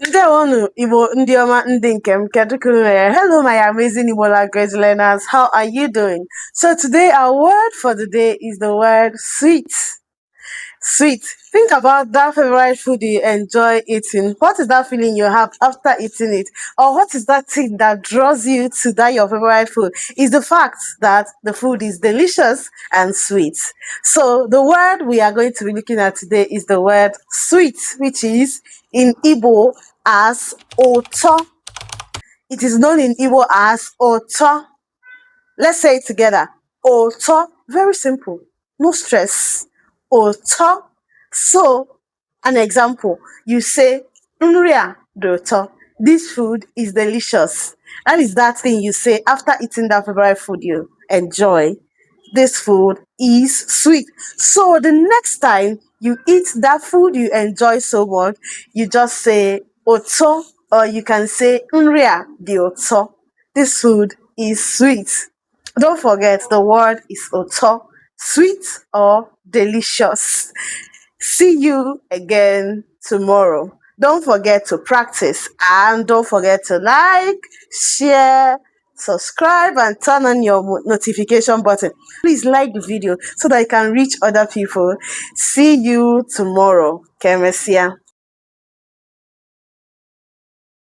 Ndewonu Igbo ndị ọma ndị nke m, kedu ka unu mere? Hello my amazing Igbo language learners, how are you doing? So today our word for the day is the word sweet. Sweet. Think about that favorite food you enjoy eating. What is that feeling you have after eating it? Or what is that thing that draws you to that your favorite food? Is the fact that the food is delicious and sweet. So the word we are going to be looking at today is the word sweet, which is in Igbo as oto. It is known in Igbo as oto. Let's say it together. Oto. Very simple. No stress. Oto. So, an example, you say, Nria doto. This food is delicious. That is that thing you say after eating that favorite food you enjoy. This food is sweet. So the next time you eat that food you enjoy so much, you just say oto, or you can say Nria di oto. This food is sweet. Don't forget the word is oto, sweet or delicious. See you again tomorrow. Don't forget to practice and don't forget to like, share, subscribe, and turn on your notification button. Please like the video so that it can reach other people. See you tomorrow. Kemesia.